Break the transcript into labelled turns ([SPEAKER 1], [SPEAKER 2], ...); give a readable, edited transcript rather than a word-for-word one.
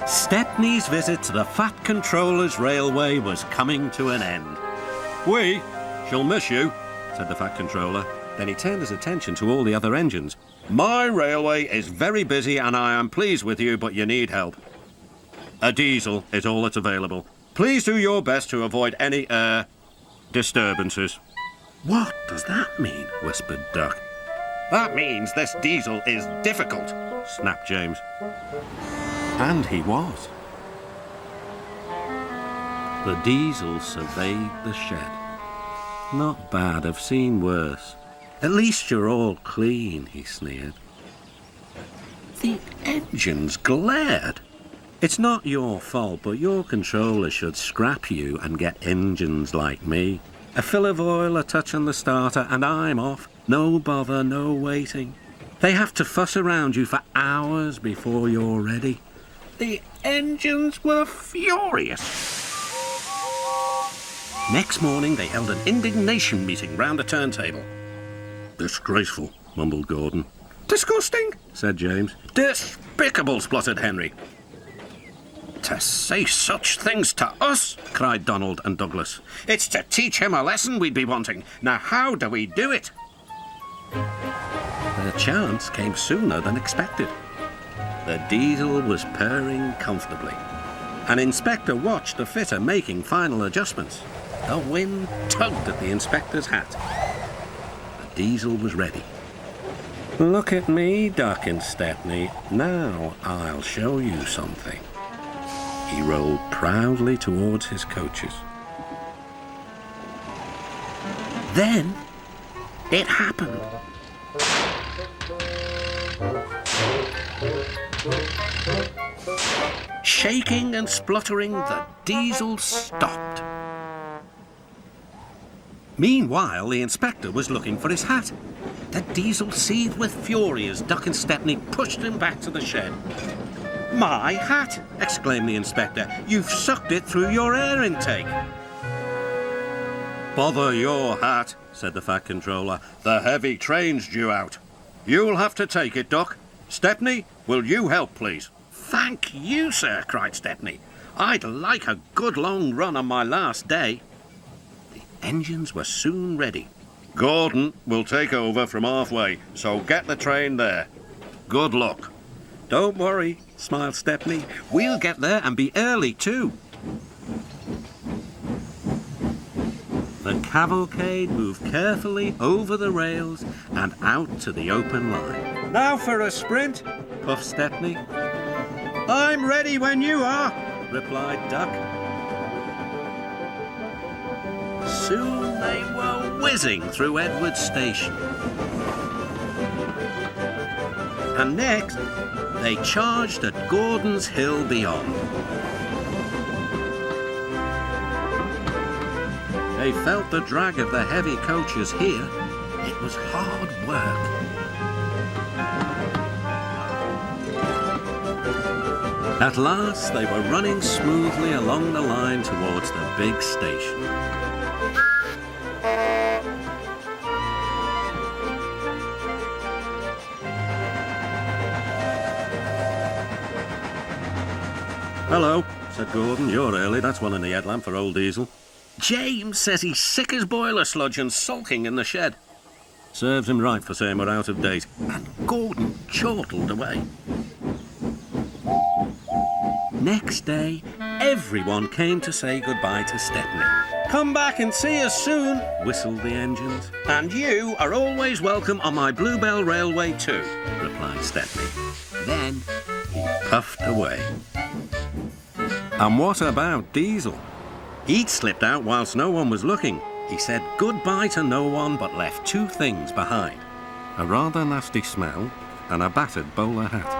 [SPEAKER 1] Stepney's visit to the Fat Controller's Railway was coming to an end. "We shall miss you," said the Fat Controller. Then he turned his attention to all the other engines. "My railway is very busy and I am pleased with you, but you need help. A diesel is all that's available. Please do your best to avoid any, disturbances." "What does that mean?" whispered Duck. "That means this diesel is difficult," snapped James. And he was. The diesel surveyed the shed. "Not bad, I've seen worse. At least you're all clean," he sneered. The engines glared. "It's not your fault, but your controller should scrap you and get engines like me. A fill of oil, a touch on the starter, and I'm off. No bother, no waiting. They have to fuss around you for hours before you're ready." The engines were furious. Next morning, they held an indignation meeting round a turntable. "Disgraceful," mumbled Gordon. "Disgusting," said James. "Despicable," spluttered Henry. "To say such things to us," cried Donald and Douglas. "It's to teach him a lesson we'd be wanting. Now how do we do it?" The chance came sooner than expected. The diesel was purring comfortably. An inspector watched the fitter making final adjustments. The wind tugged at the inspector's hat. The diesel was ready. "Look at me, Duck and Stepney. Now I'll show you something." He rolled proudly towards his coaches. Then it happened. Shaking and spluttering, the diesel stopped. Meanwhile, the inspector was looking for his hat. The diesel seethed with fury as Duck and Stepney pushed him back to the shed. "My hat!" exclaimed the inspector. "You've sucked it through your air intake." "Bother your hat," said the Fat Controller. "The heavy train's due out. You'll have to take it, Duck. Stepney, will you help, please?" "Thank you, sir," cried Stepney. "I'd like a good long run on my last day." The engines were soon ready. "Gordon will take over from halfway, so get the train there. Good luck." "Don't worry," smiled Stepney. "We'll get there and be early too." The cavalcade moved carefully over the rails and out to the open line. "Now for a sprint," puffed Stepney. "I'm ready when you are," replied Duck. Soon they were whizzing through Edward Station. And next, they charged at Gordon's Hill beyond. They felt the drag of the heavy coaches here. It was hard work. At last, they were running smoothly along the line towards the big station. "Hello," said Gordon. "You're early. That's one in the headlamp for old Diesel." "James says he's sick as boiler sludge and sulking in the shed." "Serves him right for saying we're out of date." And Gordon chortled away. Next day, everyone came to say goodbye to Stepney. "Come back and see us soon," whistled the engines. "And you are always welcome on my Bluebell Railway too," replied Stepney. Then he puffed away. And what about Diesel? He'd slipped out whilst no one was looking. He said goodbye to no one but left two things behind: a rather nasty smell and a battered bowler hat.